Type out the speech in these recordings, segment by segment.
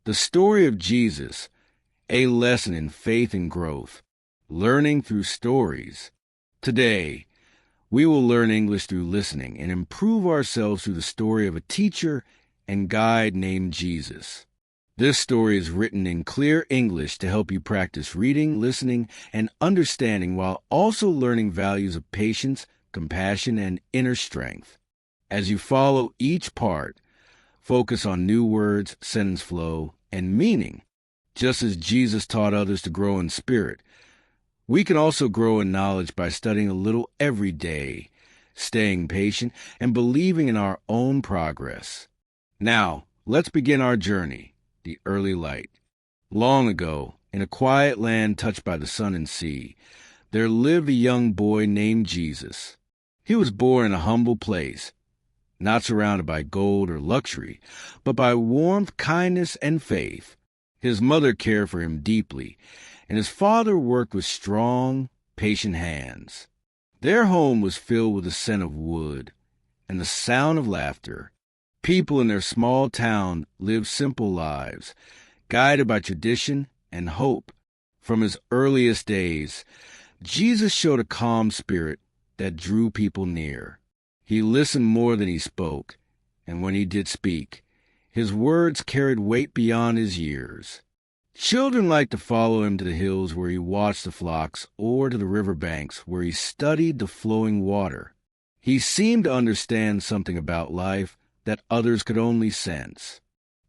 The story of Jesus, a lesson in faith and growth, learning through stories. Today, we will learn English through listening and improve ourselves through the story of a teacher and guide named Jesus. This story is written in clear English to help you practice reading, listening, and understanding while also learning values of patience, compassion, and inner strength. As you follow each part, focus on new words, sentence flow, and meaning. Just as Jesus taught others to grow in spirit, we can also grow in knowledge by studying a little every day, staying patient, and believing in our own progress. Now, let's begin our journey, the early light. Long ago, in a quiet land touched by the sun and sea, there lived a young boy named Jesus. He was born in a humble place, not surrounded by gold or luxury, but by warmth, kindness, and faith. His mother cared for him deeply, and his father worked with strong, patient hands. Their home was filled with the scent of wood and the sound of laughter. People in their small town lived simple lives, guided by tradition and hope. From his earliest days, Jesus showed a calm spirit that drew people near. He listened more than he spoke, and when he did speak, his words carried weight beyond his years. Children liked to follow him to the hills where he watched the flocks, or to the river banks where he studied the flowing water. He seemed to understand something about life that others could only sense.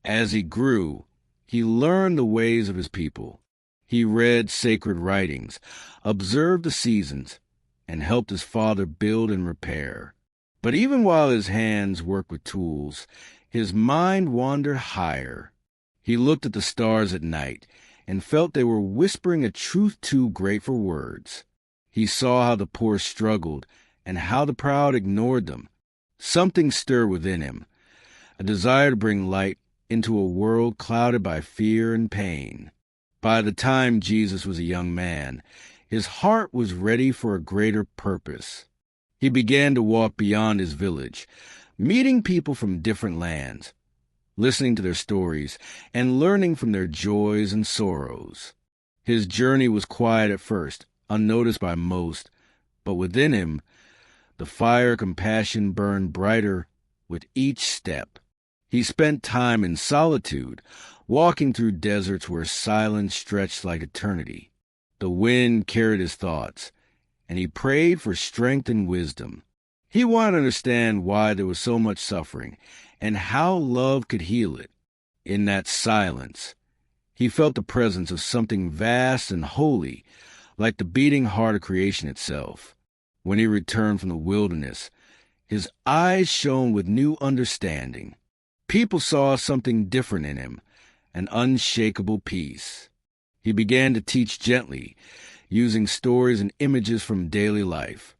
As he grew, he learned the ways of his people. He read sacred writings, observed the seasons, and helped his father build and repair. But even while his hands worked with tools, his mind wandered higher. He looked at the stars at night and felt they were whispering a truth too great for words. He saw how the poor struggled and how the proud ignored them. Something stirred within him, a desire to bring light into a world clouded by fear and pain. By the time Jesus was a young man, his heart was ready for a greater purpose. He began to walk beyond his village, meeting people from different lands, listening to their stories, and learning from their joys and sorrows. His journey was quiet at first, unnoticed by most, but within him, the fire of compassion burned brighter with each step. He spent time in solitude, walking through deserts where silence stretched like eternity. The wind carried his thoughts, and he prayed for strength and wisdom. He wanted to understand why there was so much suffering and how love could heal it. In that silence, he felt the presence of something vast and holy, like the beating heart of creation itself. When he returned from the wilderness, his eyes shone with new understanding. People saw something different in him, an unshakable peace. He began to teach gently, using stories and images from daily life.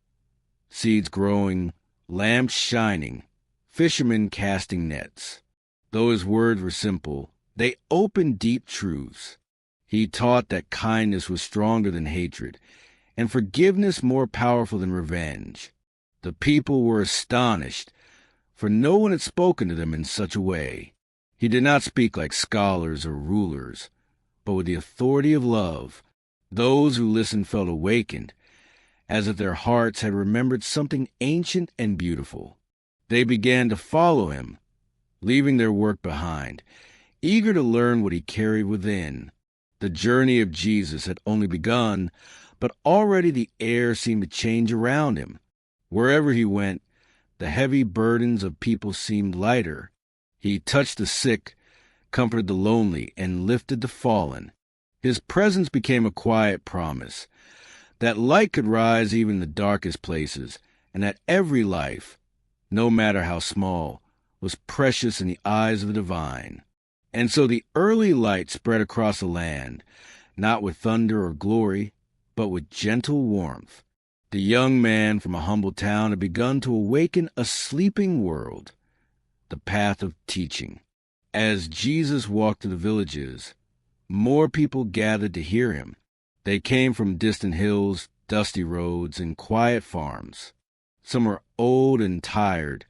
Seeds growing, lamps shining, fishermen casting nets. Though his words were simple, they opened deep truths. He taught that kindness was stronger than hatred, and forgiveness more powerful than revenge. The people were astonished, for no one had spoken to them in such a way. He did not speak like scholars or rulers, but with the authority of love. Those who listened felt awakened, as if their hearts had remembered something ancient and beautiful. They began to follow him, leaving their work behind, eager to learn what he carried within. The journey of Jesus had only begun, but already the air seemed to change around him. Wherever he went, the heavy burdens of people seemed lighter. He touched the sick, comforted the lonely, and lifted the fallen. His presence became a quiet promise that light could rise even in the darkest places, and that every life, no matter how small, was precious in the eyes of the divine. And so the early light spread across the land, not with thunder or glory, but with gentle warmth. The young man from a humble town had begun to awaken a sleeping world, the path of teaching. As Jesus walked to the villages, more people gathered to hear him. They came from distant hills, dusty roads, and quiet farms. Some were old and tired,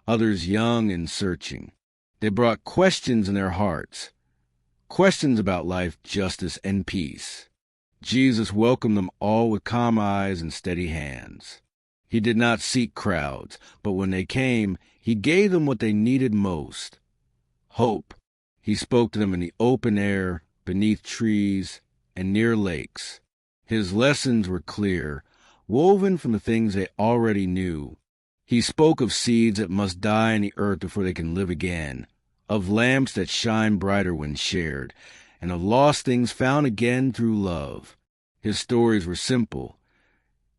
others young and searching. They brought questions in their hearts. questions about life, justice, and peace. Jesus welcomed them all with calm eyes and steady hands. He did not seek crowds, but when they came, he gave them what they needed most: hope. He spoke to them in the open air, beneath trees, and near lakes. His lessons were clear, woven from the things they already knew. He spoke of seeds that must die in the earth before they can live again, of lamps that shine brighter when shared, and of lost things found again through love. His stories were simple,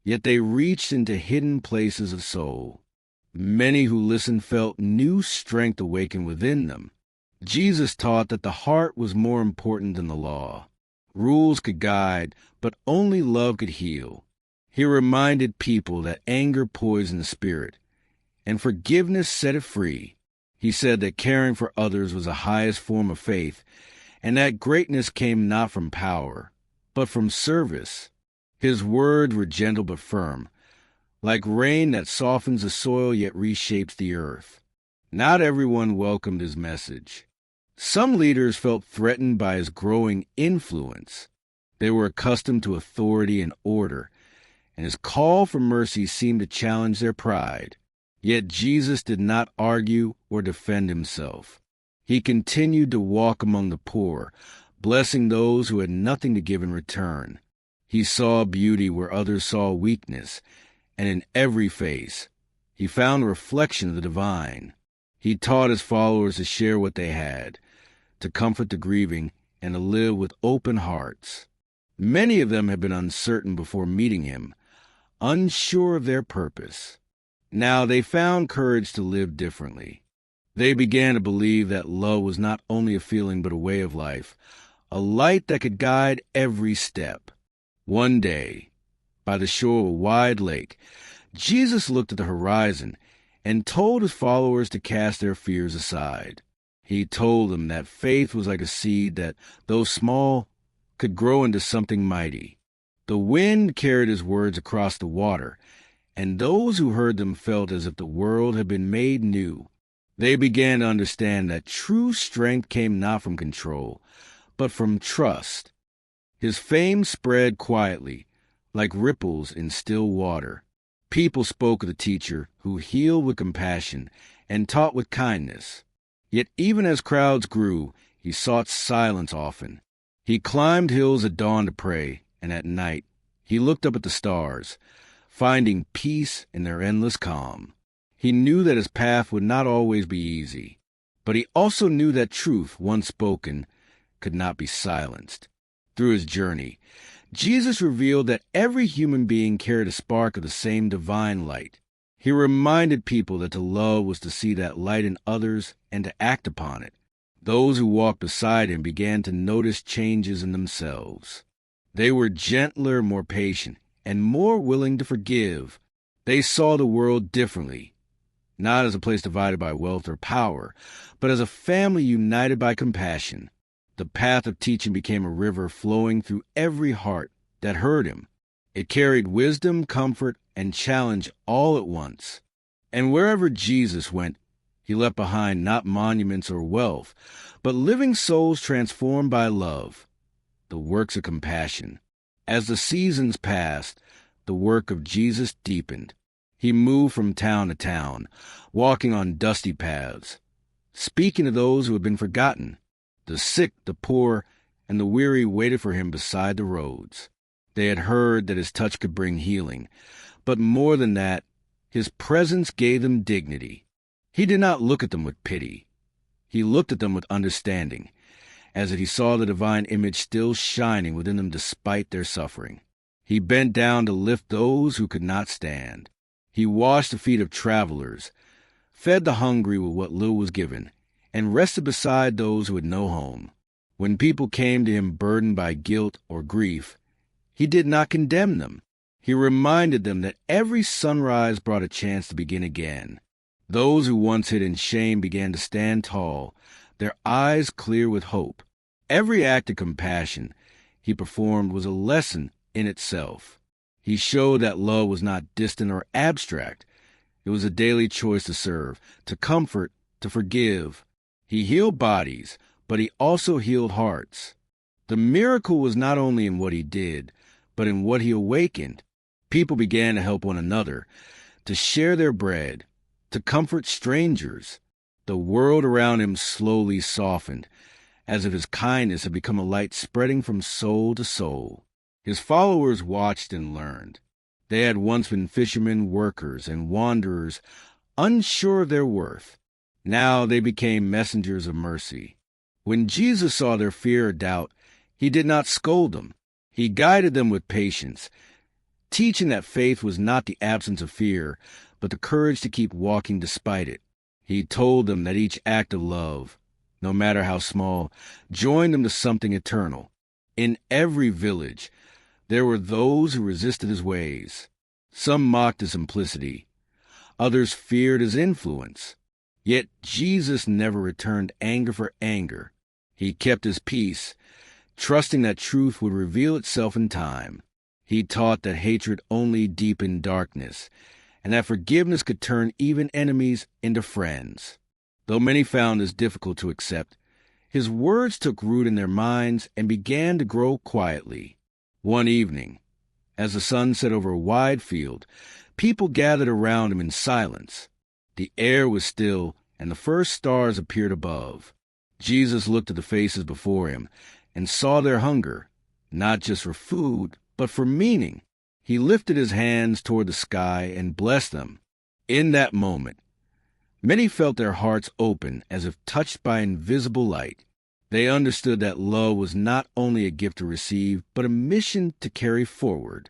yet they reached into hidden places of soul. Many who listened felt new strength awaken within them. Jesus taught that the heart was more important than the law. Rules could guide, but only love could heal. He reminded people that anger poisoned the spirit, and forgiveness set it free. He said that caring for others was the highest form of faith, and that greatness came not from power, but from service. His words were gentle but firm, like rain that softens the soil yet reshapes the earth. Not everyone welcomed his message. Some leaders felt threatened by his growing influence. They were accustomed to authority and order, and his call for mercy seemed to challenge their pride. Yet Jesus did not argue or defend himself. He continued to walk among the poor, blessing those who had nothing to give in return. He saw beauty where others saw weakness, and in every face, he found a reflection of the divine. He taught his followers to share what they had, to comfort the grieving, and to live with open hearts. Many of them had been uncertain before meeting him, unsure of their purpose. Now they found courage to live differently. They began to believe that love was not only a feeling but a way of life, a light that could guide every step. One day, by the shore of a wide lake, Jesus looked at the horizon and told his followers to cast their fears aside. He told them that faith was like a seed that, though small, could grow into something mighty. The wind carried his words across the water, and those who heard them felt as if the world had been made new. They began to understand that true strength came not from control, but from trust. His fame spread quietly, like ripples in still water. People spoke of the teacher who healed with compassion and taught with kindness. Yet even as crowds grew, he sought silence often. He climbed hills at dawn to pray, and at night he looked up at the stars, finding peace in their endless calm. He knew that his path would not always be easy, but he also knew that truth, once spoken, could not be silenced. Through his journey, Jesus revealed that every human being carried a spark of the same divine light. He reminded people that to love was to see that light in others and to act upon it. Those who walked beside him began to notice changes in themselves. They were gentler, more patient, and more willing to forgive. They saw the world differently, not as a place divided by wealth or power, but as a family united by compassion. The path of teaching became a river flowing through every heart that heard him. It carried wisdom, comfort, and challenge all at once. And wherever Jesus went, he left behind not monuments or wealth, but living souls transformed by love, the works of compassion. As the seasons passed, the work of Jesus deepened. He moved from town to town, walking on dusty paths, speaking to those who had been forgotten. The sick, the poor, and the weary waited for him beside the roads. They had heard that his touch could bring healing, but more than that, his presence gave them dignity. He did not look at them with pity. He looked at them with understanding, as if he saw the divine image still shining within them despite their suffering. He bent down to lift those who could not stand. He washed the feet of travelers, fed the hungry with what little was given, and rested beside those who had no home. When people came to him burdened by guilt or grief, he did not condemn them. He reminded them that every sunrise brought a chance to begin again. Those who once hid in shame began to stand tall, their eyes clear with hope. Every act of compassion he performed was a lesson in itself. He showed that love was not distant or abstract. It was a daily choice to serve, to comfort, to forgive. He healed bodies, but he also healed hearts. The miracle was not only in what he did, but in what he awakened. People began to help one another, to share their bread, to comfort strangers. The world around him slowly softened, as if his kindness had become a light spreading from soul to soul. His followers watched and learned. They had once been fishermen, workers, and wanderers, unsure of their worth. Now they became messengers of mercy. When Jesus saw their fear or doubt, he did not scold them. He guided them with patience, teaching that faith was not the absence of fear, but the courage to keep walking despite it. He told them that each act of love, no matter how small, joined them to something eternal. In every village, there were those who resisted his ways. Some mocked his simplicity. Others feared his influence. Yet Jesus never returned anger for anger. He kept his peace, trusting that truth would reveal itself in time. He taught that hatred only deepened darkness, and that forgiveness could turn even enemies into friends. Though many found this difficult to accept, his words took root in their minds and began to grow quietly. One evening, as the sun set over a wide field, people gathered around him in silence. The air was still, and the first stars appeared above. Jesus looked at the faces before him and saw their hunger, not just for food, but for meaning. He lifted his hands toward the sky and blessed them. In that moment, many felt their hearts open as if touched by invisible light. They understood that love was not only a gift to receive, but a mission to carry forward.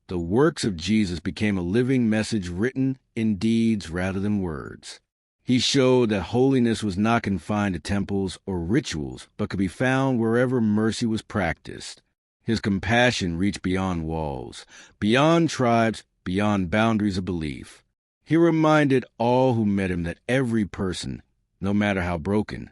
The works of Jesus became a living message written in deeds rather than words. He showed that holiness was not confined to temples or rituals, but could be found wherever mercy was practiced. His compassion reached beyond walls, beyond tribes, beyond boundaries of belief. He reminded all who met him that every person, no matter how broken,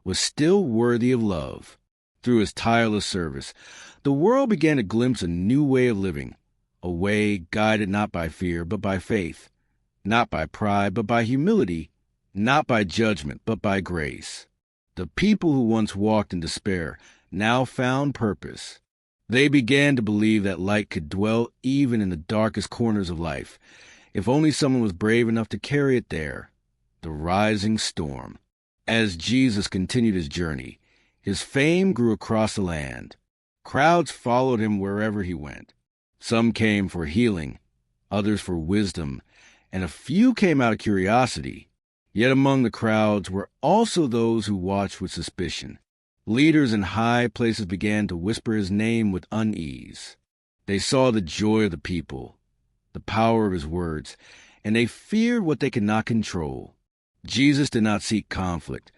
was still worthy of love. Through his tireless service, the world began to glimpse a new way of living, a way guided not by fear but by faith, not by pride but by humility, not by judgment but by grace. The people who once walked in despair now found purpose. They began to believe that light could dwell even in the darkest corners of life, if only someone was brave enough to carry it there. The rising storm. As Jesus continued his journey, his fame grew across the land. Crowds followed him wherever he went. Some came for healing, others for wisdom, and a few came out of curiosity. Yet among the crowds were also those who watched with suspicion. Leaders in high places began to whisper his name with unease. They saw the joy of the people, the power of his words, and they feared what they could not control. Jesus did not seek conflict,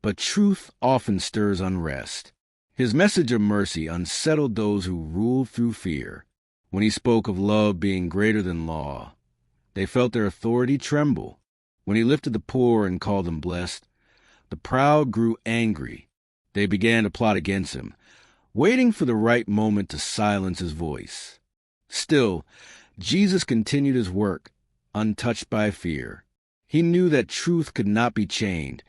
but truth often stirs unrest. His message of mercy unsettled those who ruled through fear. When he spoke of love being greater than law, they felt their authority tremble. When he lifted the poor and called them blessed, the proud grew angry. They began to plot against him, waiting for the right moment to silence his voice. Still, Jesus continued his work, untouched by fear. He knew that truth could not be chained,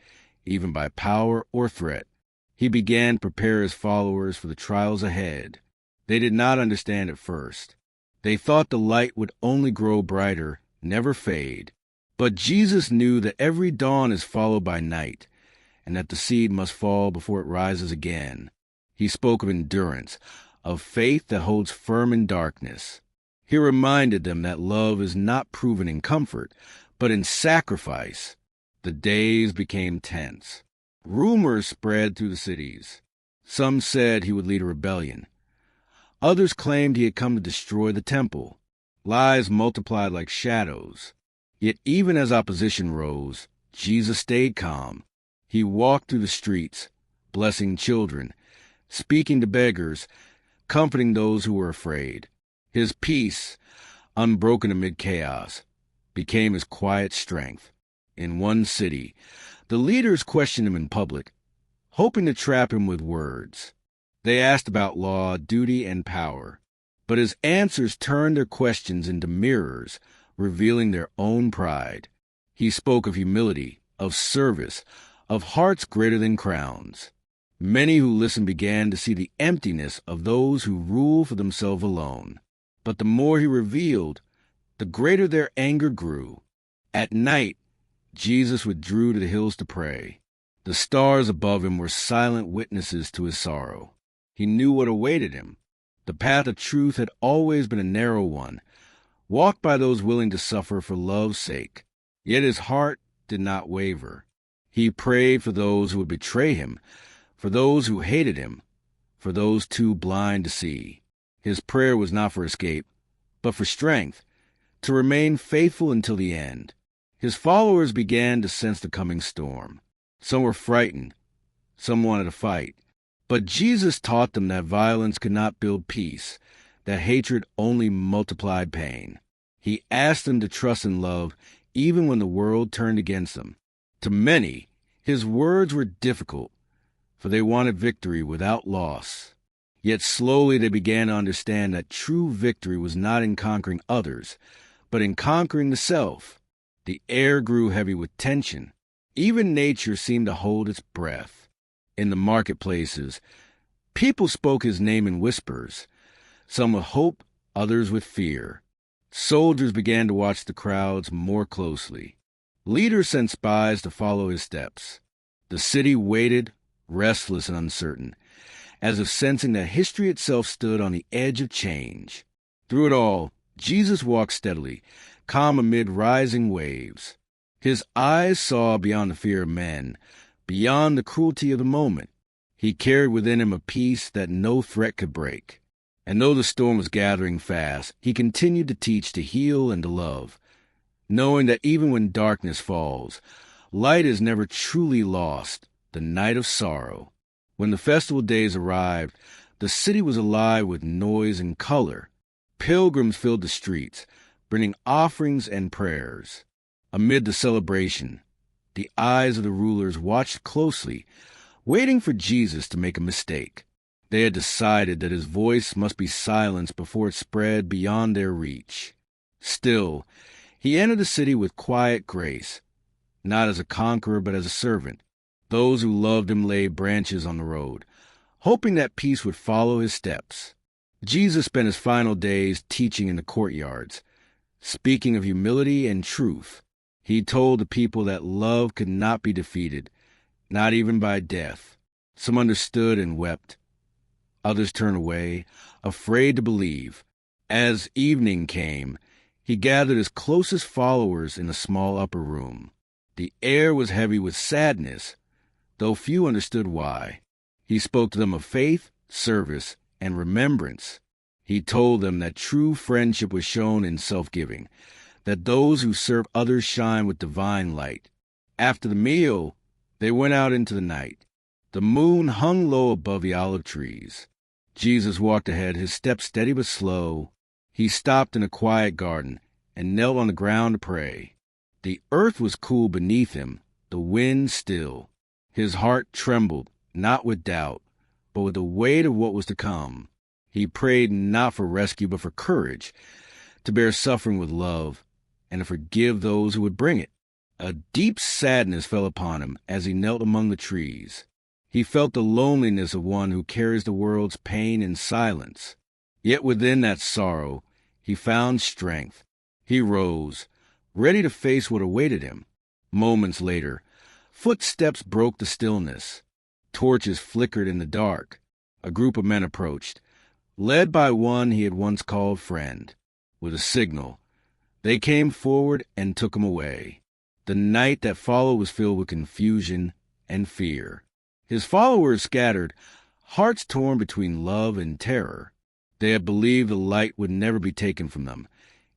even by power or threat. He began to prepare his followers for the trials ahead. They did not understand at first. They thought the light would only grow brighter, never fade. But Jesus knew that every dawn is followed by night, and that the seed must fall before it rises again. He spoke of endurance, of faith that holds firm in darkness. He reminded them that love is not proven in comfort, but in sacrifice. The days became tense. Rumors spread through the cities. Some said he would lead a rebellion. Others claimed he had come to destroy the temple. Lies multiplied like shadows. Yet even as opposition rose, Jesus stayed calm. He walked through the streets, blessing children, speaking to beggars, comforting those who were afraid. His peace, unbroken amid chaos, became his quiet strength. In one city, the leaders questioned him in public, hoping to trap him with words. They asked about law, duty, and power, but his answers turned their questions into mirrors, revealing their own pride. He spoke of humility, of service, of hearts greater than crowns. Many who listened began to see the emptiness of those who rule for themselves alone. But the more he revealed, the greater their anger grew. At night, Jesus withdrew to the hills to pray. The stars above him were silent witnesses to his sorrow. He knew what awaited him. The path of truth had always been a narrow one, walked by those willing to suffer for love's sake. Yet his heart did not waver. He prayed for those who would betray him, for those who hated him, for those too blind to see. His prayer was not for escape, but for strength, to remain faithful until the end. His followers began to sense the coming storm. Some were frightened, some wanted to fight. But Jesus taught them that violence could not build peace, that hatred only multiplied pain. He asked them to trust in love even when the world turned against them. To many, his words were difficult, for they wanted victory without loss. Yet slowly they began to understand that true victory was not in conquering others, but in conquering the self. The air grew heavy with tension. Even nature seemed to hold its breath. In the marketplaces, people spoke his name in whispers, some with hope, others with fear. Soldiers began to watch the crowds more closely. Leaders sent spies to follow his steps. The city waited, restless and uncertain, as if sensing that history itself stood on the edge of change. Through it all, Jesus walked steadily, calm amid rising waves. His eyes saw beyond the fear of men, beyond the cruelty of the moment. He carried within him a peace that no threat could break. And though the storm was gathering fast, he continued to teach, to heal, and to love, knowing that even when darkness falls, light is never truly lost, the night of sorrow. When the festival days arrived, the city was alive with noise and color. Pilgrims filled the streets, bringing offerings and prayers. Amid the celebration, the eyes of the rulers watched closely, waiting for Jesus to make a mistake. They had decided that his voice must be silenced before it spread beyond their reach. Still, he entered the city with quiet grace, not as a conqueror but as a servant. Those who loved him laid branches on the road, hoping that peace would follow his steps. Jesus spent his final days teaching in the courtyards, speaking of humility and truth. He told the people that love could not be defeated, not even by death. Some understood and wept. Others turned away, afraid to believe. As evening came, he gathered his closest followers in a small upper room. The air was heavy with sadness, though few understood why. He spoke to them of faith, service, and remembrance. He told them that true friendship was shown in self-giving, that those who serve others shine with divine light. After the meal, they went out into the night. The moon hung low above the olive trees. Jesus walked ahead, his steps steady but slow. He stopped in a quiet garden and knelt on the ground to pray. The earth was cool beneath him, the wind still. His heart trembled, not with doubt, but with the weight of what was to come. He prayed not for rescue, but for courage, to bear suffering with love, and to forgive those who would bring it. A deep sadness fell upon him as he knelt among the trees. He felt the loneliness of one who carries the world's pain in silence. Yet within that sorrow, he found strength. He rose, ready to face what awaited him. Moments later, footsteps broke the stillness. Torches flickered in the dark. A group of men approached, led by one he had once called friend. With a signal, they came forward and took him away. The night that followed was filled with confusion and fear. His followers scattered, hearts torn between love and terror. They had believed the light would never be taken from them,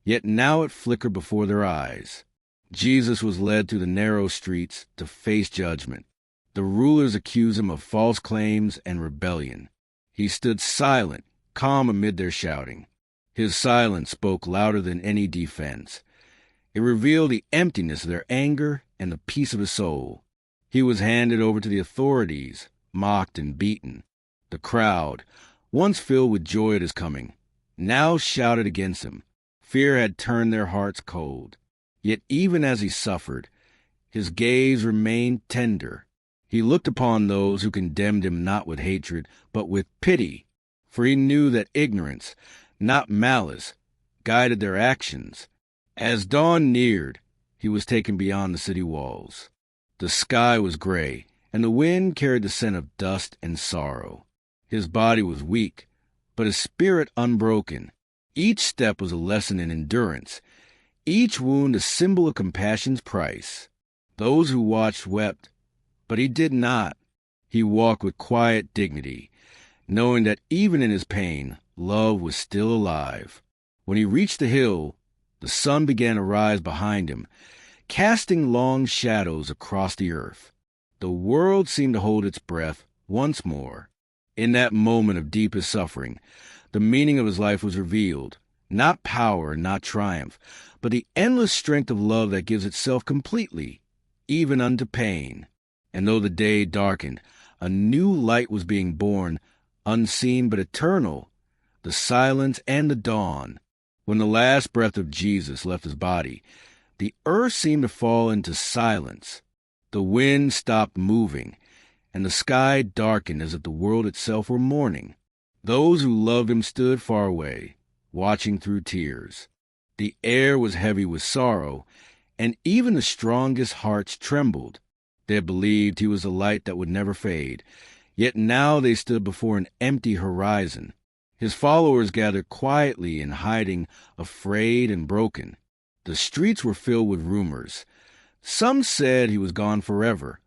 yet now it flickered before their eyes. Jesus was led through the narrow streets to face judgment. The rulers accused him of false claims and rebellion. He stood silent, calm amid their shouting. His silence spoke louder than any defense. It revealed the emptiness of their anger and the peace of his soul. He was handed over to the authorities, mocked and beaten. The crowd, once filled with joy at his coming, now shouted against him. Fear had turned their hearts cold. Yet even as he suffered, his gaze remained tender. He looked upon those who condemned him not with hatred, but with pity, for he knew that ignorance, not malice, guided their actions. As dawn neared, he was taken beyond the city walls. The sky was gray, and the wind carried the scent of dust and sorrow. His body was weak, but his spirit unbroken. Each step was a lesson in endurance, each wound a symbol of compassion's price. Those who watched wept, but he did not. He walked with quiet dignity, knowing that even in his pain, love was still alive. When he reached the hill, the sun began to rise behind him, casting long shadows across the earth. The world seemed to hold its breath once more. In that moment of deepest suffering, the meaning of his life was revealed. Not power, not triumph, but the endless strength of love that gives itself completely, even unto pain. And though the day darkened, a new light was being born, unseen but eternal, the silence and the dawn. When the last breath of Jesus left his body, the earth seemed to fall into silence. The wind stopped moving, and the sky darkened as if the world itself were mourning. Those who loved him stood far away, watching through tears. The air was heavy with sorrow, and even the strongest hearts trembled. They had believed he was a light that would never fade, yet now they stood before an empty horizon. His followers gathered quietly in hiding, afraid and broken. The streets were filled with rumors. Some said he was gone forever.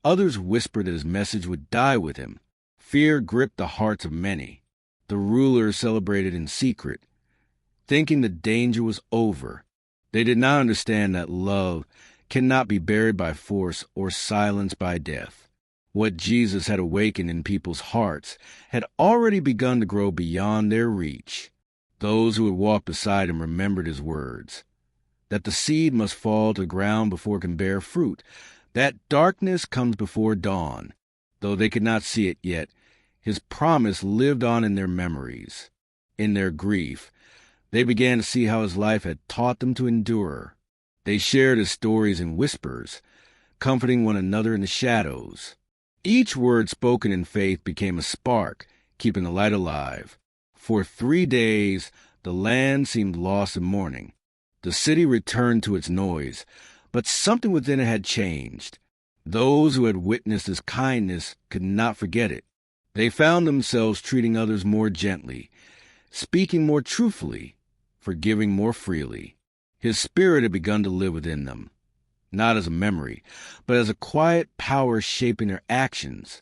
Others whispered that his message would die with him. Fear gripped the hearts of many. The rulers celebrated in secret, thinking the danger was over. They did not understand that love cannot be buried by force or silenced by death. What Jesus had awakened in people's hearts had already begun to grow beyond their reach. Those who had walked beside him remembered his words, that the seed must fall to the ground before it can bear fruit, that darkness comes before dawn. Though they could not see it yet, his promise lived on in their memories. In their grief, they began to see how his life had taught them to endure. They shared his stories in whispers, comforting one another in the shadows. Each word spoken in faith became a spark, keeping the light alive. For 3 days, the land seemed lost in mourning. The city returned to its noise, but something within it had changed. Those who had witnessed his kindness could not forget it. They found themselves treating others more gently, speaking more truthfully, forgiving more freely. His spirit had begun to live within them, not as a memory, but as a quiet power shaping their actions.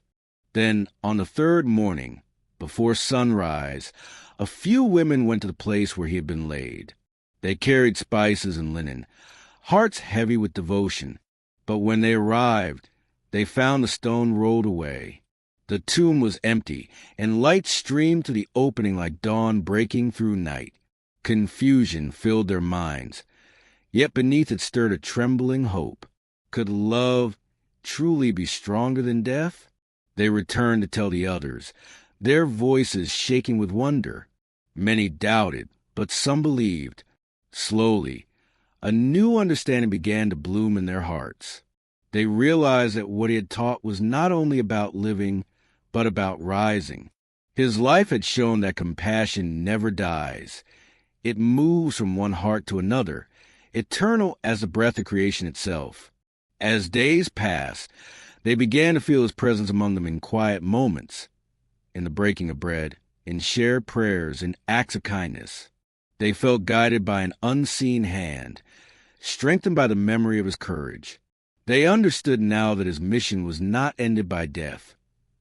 Then, on the 3rd morning, before sunrise, a few women went to the place where he had been laid. They carried spices and linen, hearts heavy with devotion. But when they arrived, they found the stone rolled away. The tomb was empty, and light streamed to the opening like dawn breaking through night. Confusion filled their minds, yet beneath it stirred a trembling hope. Could love truly be stronger than death? They returned to tell the others, their voices shaking with wonder. Many doubted, but some believed. Slowly, a new understanding began to bloom in their hearts. They realized that what he had taught was not only about living, but about rising. His life had shown that compassion never dies. It moves from one heart to another, eternal as the breath of creation itself. As days passed, they began to feel his presence among them in quiet moments, in the breaking of bread, in shared prayers, in acts of kindness. They felt guided by an unseen hand, strengthened by the memory of his courage. They understood now that his mission was not ended by death.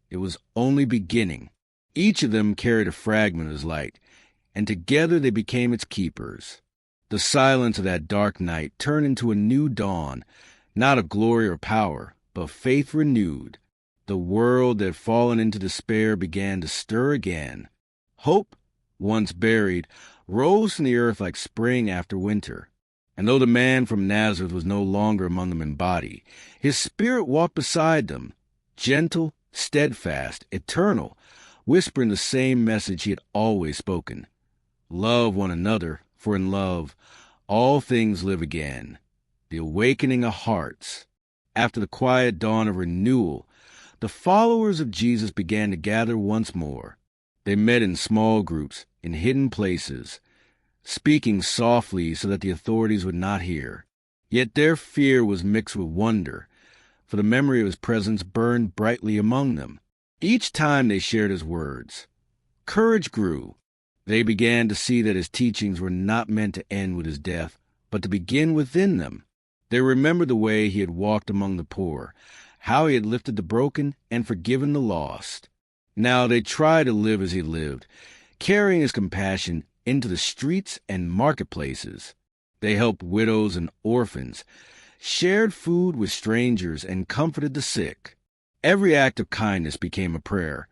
It was only beginning. Each of them carried a fragment of his light, and together they became its keepers. The silence of that dark night turned into a new dawn, not of glory or power, but faith renewed. The world that had fallen into despair began to stir again. Hope, once buried, rose from the earth like spring after winter. And though the man from Nazareth was no longer among them in body, his spirit walked beside them, gentle, steadfast, eternal, whispering the same message he had always spoken. Love one another, for in love all things live again. The awakening of hearts. After the quiet dawn of renewal, the followers of Jesus began to gather once more. They met in small groups, in hidden places, speaking softly so that the authorities would not hear. Yet their fear was mixed with wonder, for the memory of his presence burned brightly among them. Each time they shared his words, courage grew. They began to see that his teachings were not meant to end with his death, but to begin within them. They remembered the way he had walked among the poor, how he had lifted the broken and forgiven the lost. Now they tried to live as he lived, carrying his compassion into the streets and marketplaces. They helped widows and orphans, shared food with strangers, and comforted the sick. Every act of kindness became a prayer,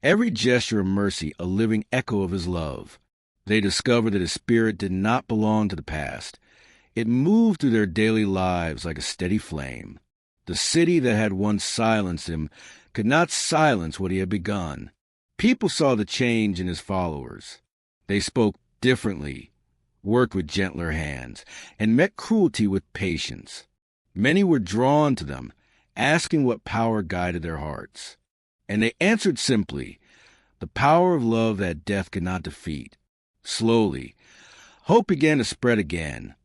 every gesture of mercy a living echo of his love. They discovered that his spirit did not belong to the past. It moved through their daily lives like a steady flame. The city that had once silenced him could not silence what he had begun. People saw the change in his followers. They spoke differently, worked with gentler hands, and met cruelty with patience. Many were drawn to them, asking what power guided their hearts. And they answered simply, the power of love that death could not defeat. Slowly, hope began to spread again,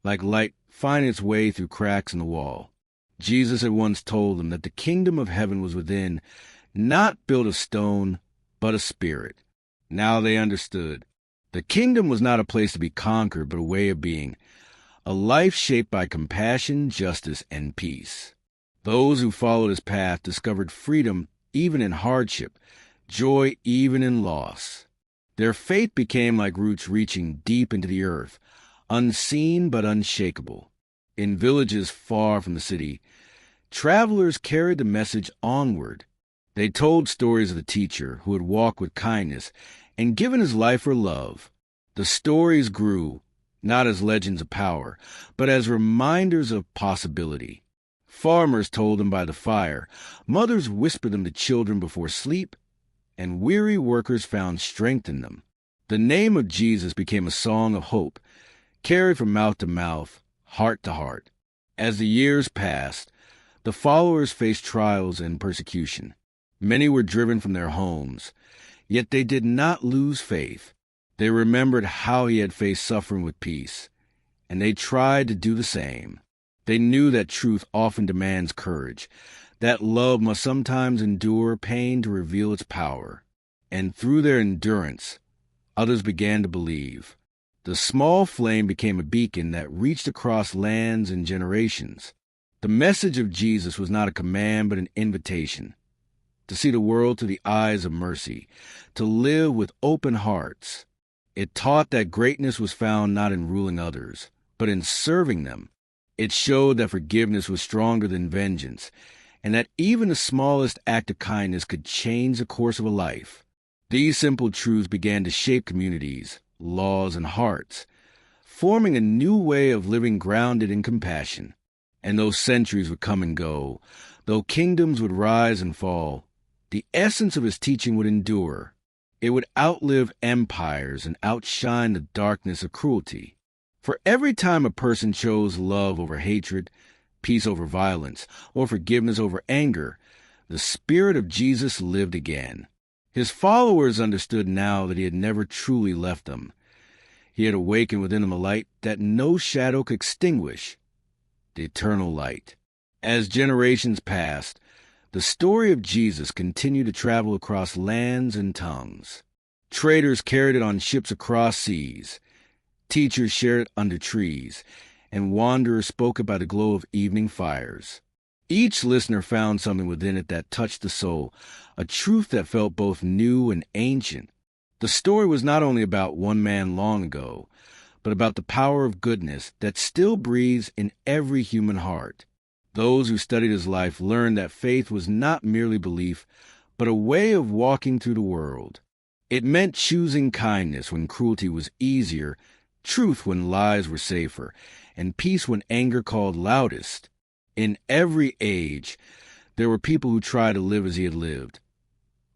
like light finding its way through cracks in the wall. Jesus had once told them that the kingdom of heaven was within, not built of stone, but of spirit. Now they understood. The kingdom was not a place to be conquered, but a way of being, a life shaped by compassion, justice, and peace. Those who followed his path discovered freedom even in hardship, joy even in loss. Their faith became like roots reaching deep into the earth, unseen but unshakable. In villages far from the city, travelers carried the message onward. They told stories of the teacher who had walked with kindness and given his life for love. The stories grew, not as legends of power, but as reminders of possibility. Farmers told them by the fire, mothers whispered them to children before sleep, and weary workers found strength in them. The name of Jesus became a song of hope, carried from mouth to mouth, heart to heart. As the years passed, the followers faced trials and persecution. Many were driven from their homes, yet they did not lose faith. They remembered how he had faced suffering with peace, and they tried to do the same. They knew that truth often demands courage, that love must sometimes endure pain to reveal its power. And through their endurance, others began to believe. The small flame became a beacon that reached across lands and generations. The message of Jesus was not a command but an invitation, to see the world through the eyes of mercy, to live with open hearts. It taught that greatness was found not in ruling others, but in serving them. It showed that forgiveness was stronger than vengeance, and that even the smallest act of kindness could change the course of a life. These simple truths began to shape communities, laws, and hearts, forming a new way of living grounded in compassion. And though centuries would come and go, though kingdoms would rise and fall, the essence of his teaching would endure. It would outlive empires and outshine the darkness of cruelty. For every time a person chose love over hatred, peace over violence, or forgiveness over anger, the Spirit of Jesus lived again. His followers understood now that he had never truly left them. He had awakened within them a light that no shadow could extinguish, the eternal light. As generations passed, the story of Jesus continued to travel across lands and tongues. Traders carried it on ships across seas. Teachers shared it under trees, and wanderers spoke it by the glow of evening fires. Each listener found something within it that touched the soul, a truth that felt both new and ancient. The story was not only about one man long ago, but about the power of goodness that still breathes in every human heart. Those who studied his life learned that faith was not merely belief, but a way of walking through the world. It meant choosing kindness when cruelty was easier, truth when lies were safer, and peace when anger called loudest. In every age, there were people who tried to live as he had lived.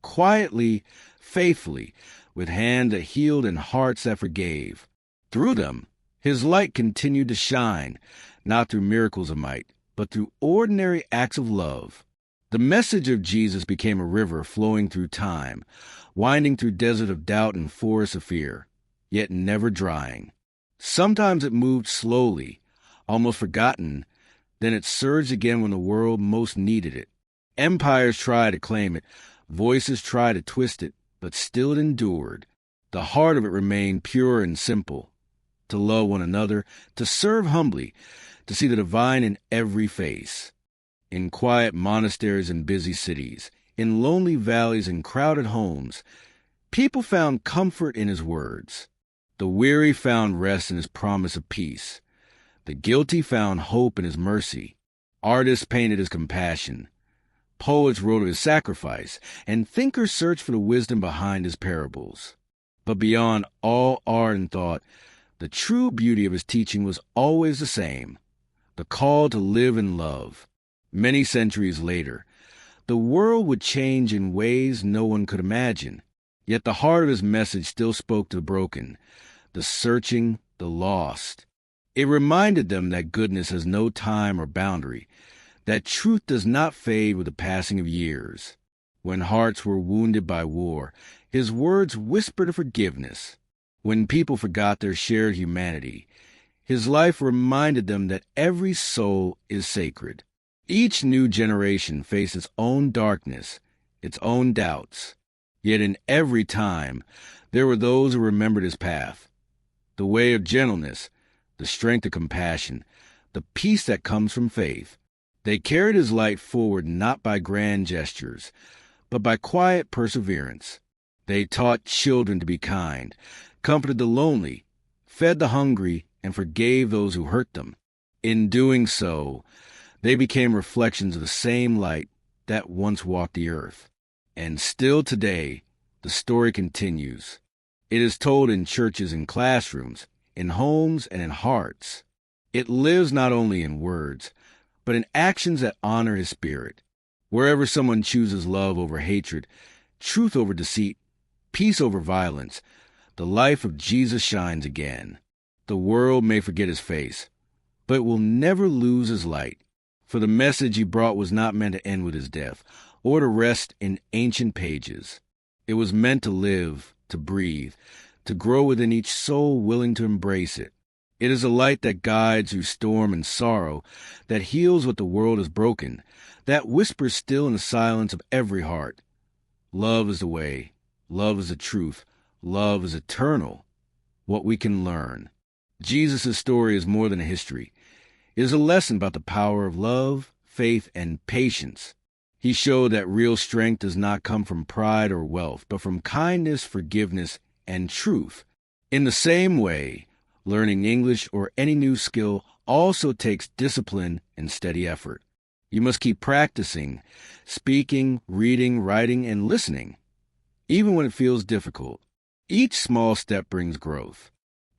Quietly, faithfully, with hands that healed and hearts that forgave. Through them, his light continued to shine, not through miracles of might, but through ordinary acts of love. The message of Jesus became a river flowing through time, winding through desert of doubt and forest of fear, yet never drying. Sometimes it moved slowly, almost forgotten, then it surged again when the world most needed it. Empires tried to claim it, voices tried to twist it, but still it endured. The heart of it remained pure and simple, to love one another, to serve humbly, to see the divine in every face. In quiet monasteries and busy cities, in lonely valleys and crowded homes, people found comfort in his words. The weary found rest in his promise of peace. The guilty found hope in his mercy. Artists painted his compassion. Poets wrote of his sacrifice, and thinkers searched for the wisdom behind his parables. But beyond all art and thought, the true beauty of his teaching was always the same, the call to live and love. Many centuries later, the world would change in ways no one could imagine, yet the heart of his message still spoke to the broken, the searching, the lost. It reminded them that goodness has no time or boundary, that truth does not fade with the passing of years. When hearts were wounded by war, his words whispered of forgiveness. When people forgot their shared humanity, his life reminded them that every soul is sacred. Each new generation faced its own darkness, its own doubts. Yet in every time, there were those who remembered his path, the way of gentleness, the strength of compassion, the peace that comes from faith. They carried his light forward not by grand gestures, but by quiet perseverance. They taught children to be kind, comforted the lonely, fed the hungry, and forgave those who hurt them. In doing so, they became reflections of the same light that once walked the earth. And still today, the story continues. It is told in churches and classrooms, in homes and in hearts. It lives not only in words, but in actions that honor his spirit. Wherever someone chooses love over hatred, truth over deceit, peace over violence, the life of Jesus shines again. The world may forget his face, but it will never lose his light. For the message he brought was not meant to end with his death, or to rest in ancient pages. It was meant to live, to breathe, to grow within each soul willing to embrace it. It is a light that guides through storm and sorrow, that heals what the world has broken, that whispers still in the silence of every heart. Love is the way, love is the truth, love is eternal, what we can learn. Jesus' story is more than a history. It is a lesson about the power of love, faith, and patience. He showed that real strength does not come from pride or wealth, but from kindness, forgiveness, and truth. In the same way, learning English or any new skill also takes discipline and steady effort. You must keep practicing, speaking, reading, writing, and listening, even when it feels difficult. Each small step brings growth.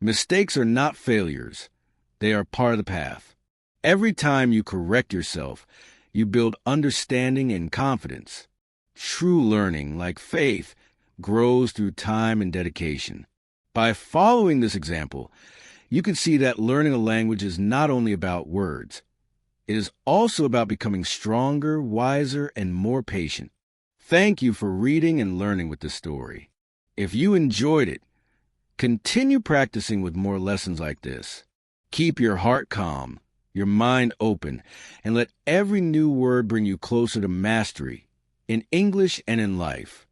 Mistakes are not failures. They are part of the path. Every time you correct yourself, you build understanding and confidence. True learning, like faith, grows through time and dedication. By following this example, you can see that learning a language is not only about words. It is also about becoming stronger, wiser, and more patient. Thank you for reading and learning with this story. If you enjoyed it, continue practicing with more lessons like this. Keep your heart calm, your mind open, and let every new word bring you closer to mastery in English and in life.